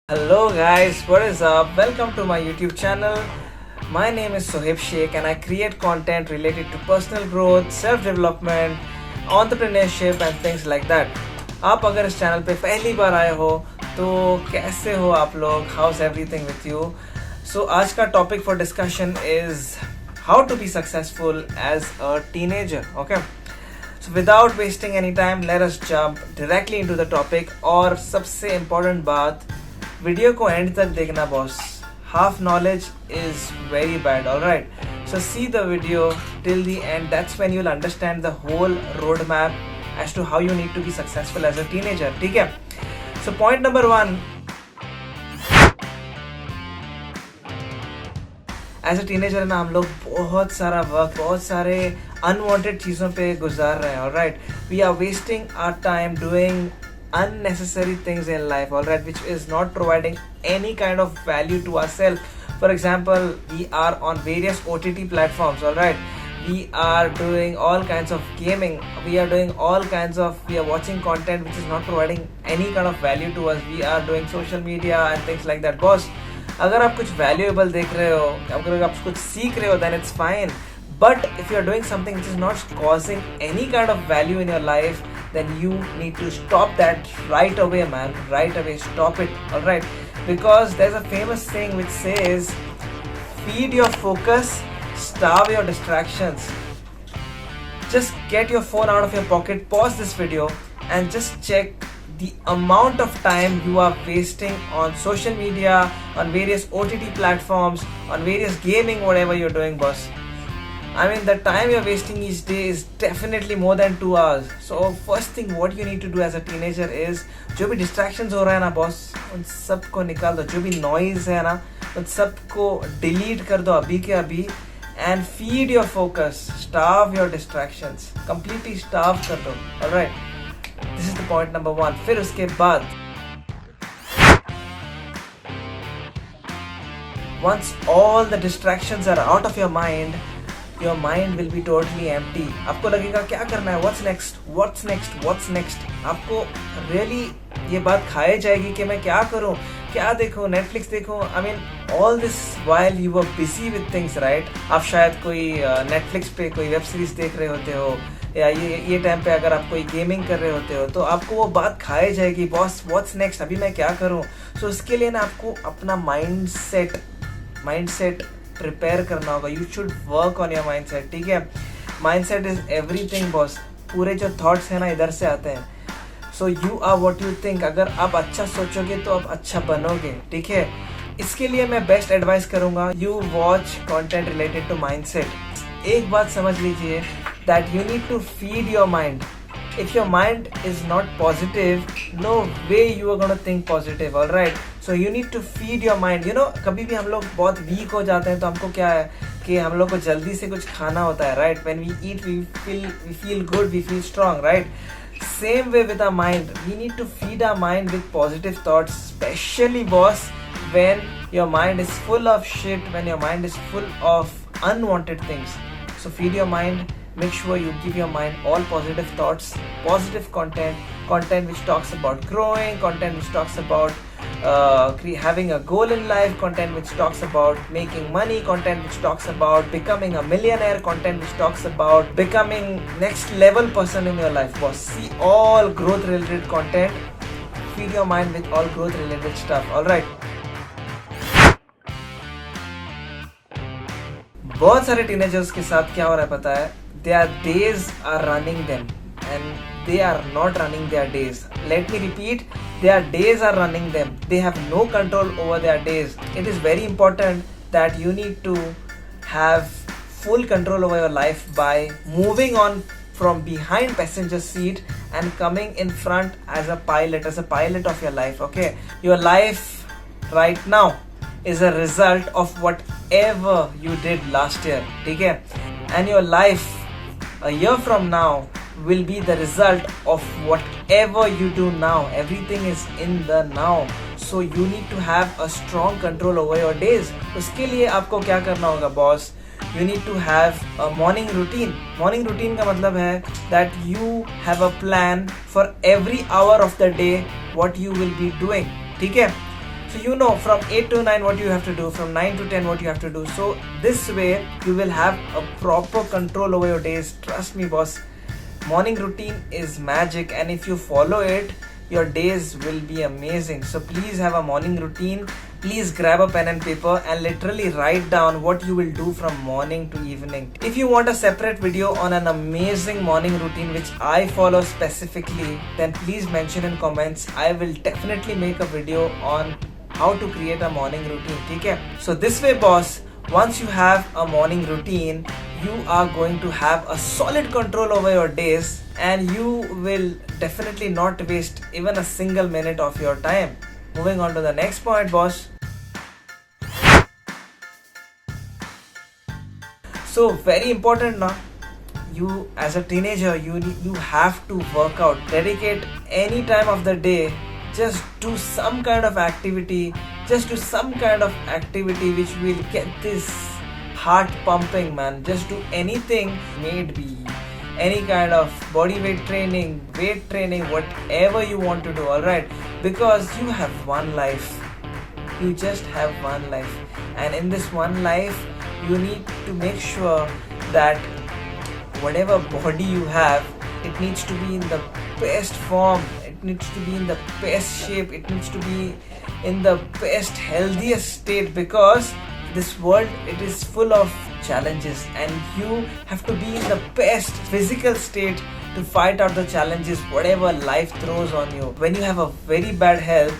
Hello guys, what is up? Welcome to my YouTube channel. My name is Sohaib Sheikh and I create content related to personal growth, self-development, entrepreneurship and things like that. आप अगर इस channel पे पहली बार आए हो तो कैसे हो आप लोग? How's everything with you? So आज का topic for discussion is how to be successful as a teenager. Okay. So without wasting any time, let us jump directly into the topic. और सबसे important बात, वीडियो को end तक देखना boss. Half knowledge is very bad. Alright, so see the video till the end. That's when you will understand the whole road map as to how you need to be successful as a teenager. ठीक है. So point number 1, as a teenager ना हम लोग बहुत सारा वक्त, बहुत सारे अनवांटेड चीज़ों पे गुजार रहे हैं. Alright, we are wasting our time doing unnecessary things in life, all right, which is not providing any kind of value to ourselves. For example, we are on various OTT platforms, all right, we are doing all kinds of gaming, we are watching content which is not providing any kind of value to us. We are doing social media and things like that. Boss, अगर आप कुछ valuable देख रहे हो, अगर आप कुछ सीख रहे हो, then it's fine. But if you are doing something which is not causing any kind of value in your life, then you need to stop that right away, man. Right away, stop it. Alright, because there's a famous saying which says, feed your focus, starve your distractions. Just get your phone out of your pocket, pause this video and just check the amount of time you are wasting on social media, on various OTT platforms, on various gaming, whatever you're doing, boss. I mean, the time you're wasting each day is definitely more than 2 hours. So first thing what you need to do as a teenager is, जो भी distractions हो रहा है ना boss, उन सबको निकाल दो. जो भी noise है ना, उन सबको delete कर दो अभी के अभी. And feed your focus, starve your distractions, completely starve कर दो. Alright, this is the point number 1. फिर उसके बाद, once all the distractions are out of your mind, your mind will be totally empty. आपको लगेगा क्या करना है, what's next. आपको really ये बात खाए जाएगी कि मैं क्या करूँ, क्या देखूँ, Netflix देखूँ. I mean, all this while you were busy with things, right? आप शायद कोई Netflix पे कोई वेब सीरीज देख रहे होते हो, या ये टाइम पे अगर आप कोई गेमिंग कर रहे होते हो तो आपको वो बात खाए जाएगी, बॉस व्हाट्स नेक्स्ट, अभी मैं क्या करूँ. सो उसके लिए ना आपको अपना माइंडसेट प्रिपेयर करना होगा. You should work on your mindset. ठीक है. Mindset is everything boss. पूरे जो थॉट्स हैं ना इधर से आते हैं. So you are what you think. अगर आप अच्छा सोचोगे तो आप अच्छा बनोगे. ठीक है. इसके लिए मैं बेस्ट एडवाइस करूंगा, you watch content related to mindset. एक बात समझ लीजिए, that you need to feed your mind. If your mind is not positive, no way you are going to think positive. All right, so you need to feed your mind. You know, कभी भी हम लोग बहुत week हो जाते हैं तो हमको क्या है कि हम लोग को जल्दी से कुछ खाना होता है. Right, when we eat we feel good, we feel strong. Right, same way with our mind, we need to feed our mind with positive thoughts, especially boss when your mind is full of shit, when your mind is full of unwanted things. So feed your mind. Make sure you give your mind all positive thoughts, positive content which talks about growing, content which talks about having a goal in life, content which talks about making money, content which talks about becoming a millionaire, content which talks about becoming next level person in your life, boss. See all growth related content. Feed your mind with all growth related stuff. All right. बहुत सारे teenagers के साथ क्या हो रहा है पता है? Their days are running them and they are not running their days. Let me repeat, their days are running them. They have no control over their days. It is very important that you need to have full control over your life by moving on from behind passenger seat and coming in front as a pilot of your life. Okay, your life right now is a result of whatever you did last year. ठीक है? And your life a year from now will be the result of whatever you do now. Everything is in the now. So you need to have a strong control over your days. उसके लिए आपको क्या करना होगा boss? You need to have a morning routine. Morning routine का मतलब है that you have a plan for every hour of the day what you will be doing. ठीक है. So you know from 8 to 9 what you have to do, from 9 to 10 what you have to do. So this way you will have a proper control over your days. Trust me boss, morning routine is magic, and if you follow it, your days will be amazing. So please have a morning routine. Please grab a pen and paper and literally write down what you will do from morning to evening. If you want a separate video on an amazing morning routine which I follow specifically, then please mention in comments. I will definitely make a video on how to create a morning routine. Okay? So this way boss, once you have a morning routine, you are going to have a solid control over your days, and you will definitely not waste even a single minute of your time. Moving on to the next point boss. So very important now, you as a teenager, you have to work out. Dedicate any time of the day, just do some kind of activity, which will get this heart pumping, man. Just do anything, maybe any kind of body weight training, whatever you want to do, alright? Because you have one life. You just have one life. And in this one life, you need to make sure that whatever body you have, it needs to be in the best form. It needs to be in the best shape. It needs to be in the best, healthiest state, because this world, it is full of challenges, and you have to be in the best physical state to fight out the challenges whatever life throws on you. When you have a very bad health,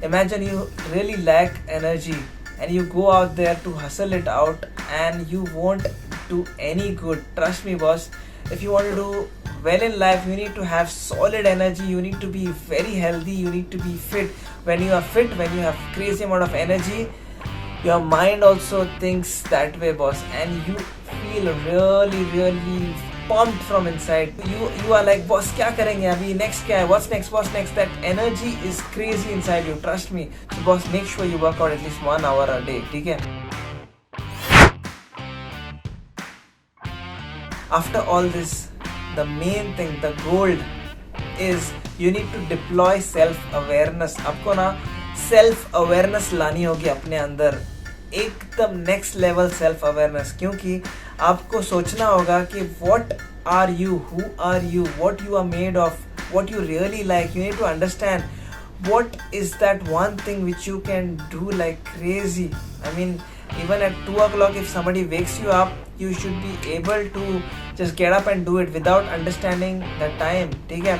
imagine you really lack energy and you go out there to hustle it out and you won't do any good. Trust me boss, if you want to do well in life, you need to have solid energy, you need to be very healthy, you need to be fit. When you are fit, when you have crazy amount of energy, your mind also thinks that way boss, and you feel really pumped from inside. You are like, boss kya karenge abhi, next kya hai, what's next. That energy is crazy inside you, trust me. So boss, make sure you work out at least 1 hour a day, okay? After all this, the main thing, the gold is you need to deploy self-awareness. आपको ना self-awareness लानी होगी अपने अंदर, एकदम next level self-awareness, क्योंकि आपको सोचना होगा कि what are you, who are you, what you are made of, what you really like. You need to understand what is that one thing which you can do like crazy. I mean, even at 2 o'clock, if somebody wakes you up, you should be able to just get up and do it without understanding the time. ठीक है?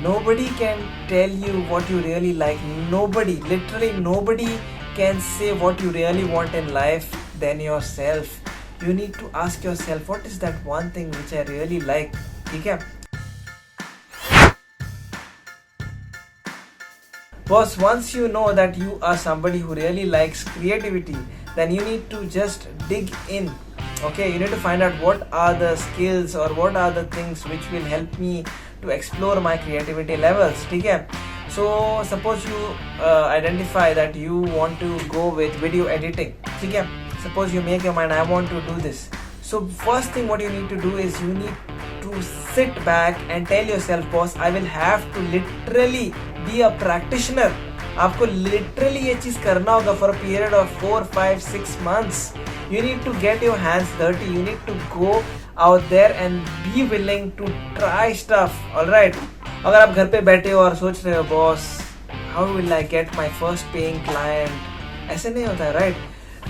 Nobody can tell you what you really like. Nobody, literally nobody can say what you really want in life than yourself. You need to ask yourself, what is that one thing which I really like? ठीक है? Boss, once you know that you are somebody who really likes creativity, then you need to just dig in. Okay, you need to find out what are the skills or what are the things which will help me to explore my creativity levels. ठीक है? So suppose you identify that you want to go with video editing. ठीक है? Suppose you make your mind, I want to do this. So first thing what you need to do is you need to sit back and tell yourself, boss, I will have to literally be a practitioner. आपको literally ये चीज़ करना होगा for a period of 4, 5, 6 months. You need to get your hands dirty. You need to go out there and be willing to try stuff. Alright? अगर आप घर पे बैठे हो और सोच रहे हो, boss, how will I get my first paying client? ऐसे नहीं होता है, right?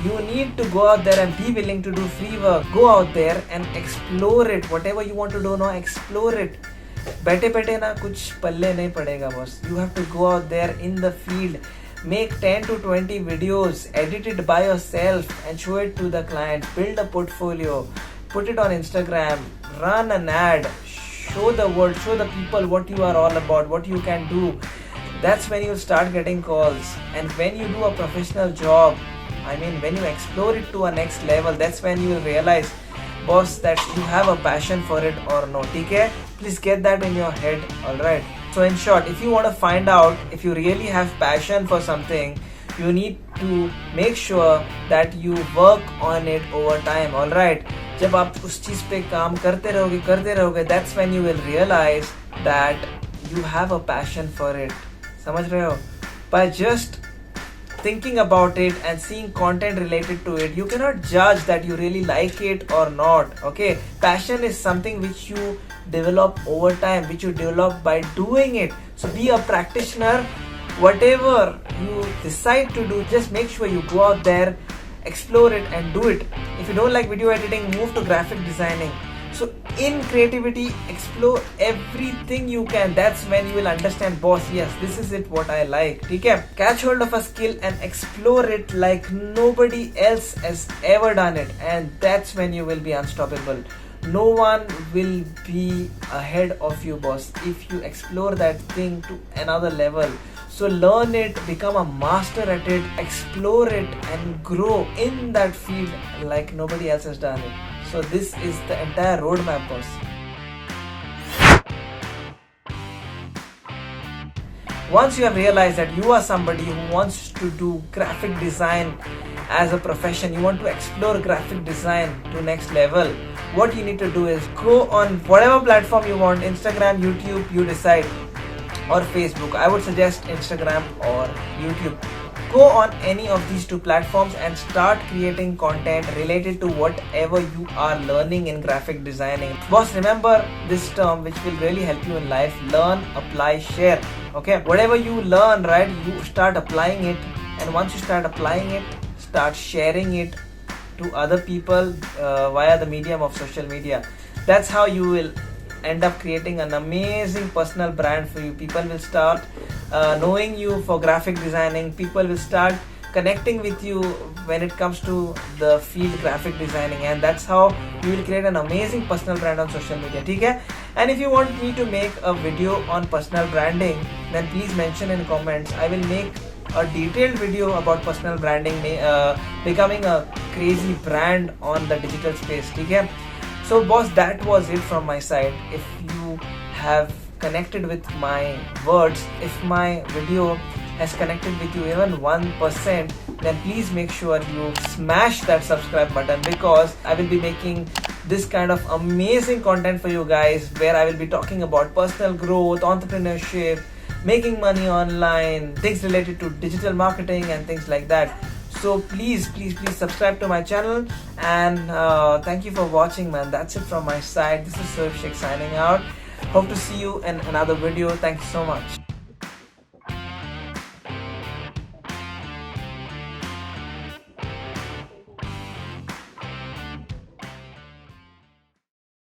You need to go out there and be willing to do free work. Go out there and explore it. Whatever you want to do now, explore it. बैठे बैठे ना कुछ पल्ले नहीं पड़ेगा boss. You have to go out there in the field. Make 10 to 20 videos, edit it by yourself and show it to the client. Build a portfolio, put it on Instagram, run an ad, show the world, show the people what you are all about, what you can do. That's when you start getting calls. And when you do a professional job, I mean when you explore it to a next level, that's when you will realize, boss, that you have a passion for it or no. Okay? Please get that in your head, alright? So in short, if you want to find out if you really have passion for something, you need to make sure that you work on it over time, alright? जब आप उस चीज़ पे काम करते रहोगे, that's when you will realize that you have a passion for it. समझ रहे हो? By just thinking about it and seeing content related to it, you cannot judge that you really like it or not. Okay, passion is something which you develop over time, which you develop by doing it. So be a practitioner. Whatever you decide to do, just make sure you go out there, explore it and do it. If you don't like video editing, move to graphic designing. So in creativity, explore everything you can. That's when you will understand, boss, yes, this is it what I like. Okay? Catch hold of a skill and explore it like nobody else has ever done it, and that's when you will be unstoppable. No one will be ahead of you, boss, if you explore that thing to another level. So learn it, become a master at it, explore it and grow in that field like nobody else has done it. So this is the entire roadmap, boss. Once you have realized that you are somebody who wants to do graphic design as a profession, you want to explore graphic design to next level, what you need to do is go on whatever platform you want, Instagram, YouTube, you decide, or Facebook. I would suggest Instagram or YouTube. Go on any of these two platforms and start creating content related to whatever you are learning in graphic designing. Boss, remember this term which will really help you in life: learn, apply, share. Okay, whatever you learn, right, you start applying it, and once you start applying it, start sharing it to other people via the medium of social media. That's how you will end up creating an amazing personal brand for you. People will start knowing you for graphic designing. People will start connecting with you when it comes to the field graphic designing, and that's how you will create an amazing personal brand on social media. Okay? And if you want me to make a video on personal branding, then please mention in comments. I will make a detailed video about personal branding, becoming a crazy brand on the digital space. Okay? So boss, that was it from my side. If you have connected with my words, if my video has connected with you even 1%, then please make sure you smash that subscribe button, because I will be making this kind of amazing content for you guys, where I will be talking about personal growth, entrepreneurship, making money online, things related to digital marketing and things like that. So please subscribe to my channel, and thank you for watching, man. That's it from my side. This is Surf Sheikh signing out. Hope to see you in another video. Thank you so much.